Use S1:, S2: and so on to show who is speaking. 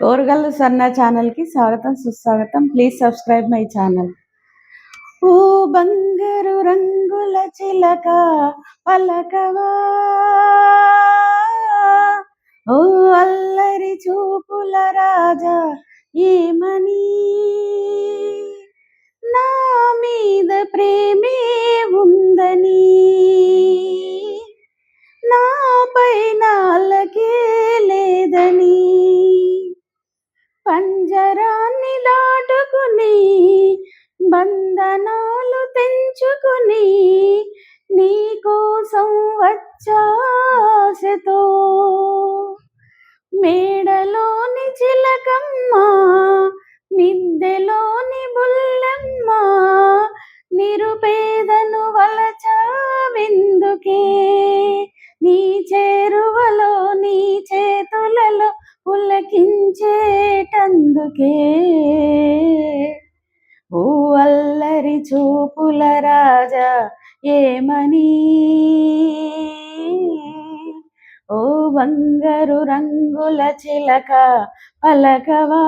S1: ఓరుగల్లు సన్న ఛానల్‌కి స్వాగతం, సుస్వాగతం. Please subscribe my channel. ఓ బంగారు రంగుల చిలక పలకవా, ఓ అల్లరి చూపుల రాజా ఏమని, నా మీద ప్రేమే ఉందని, నాపై నాలకే లేదని, పంజరాన్ని దాటుకుని బంధనాలు తెంచుకుని నీకోసం వచ్చాసతో, మేడలోని చిలకమ్మ మిద్దెలోని బుల్లెమ్మ, నిరుపేదను వలచావెందుకే, నీ చేరువలో నీ చేతులలో పులకించేటందుకే, ఓ అల్లరి చూపుల రాజా ఏమని, ఓ బంగారు రంగుల చిలక పలకవా.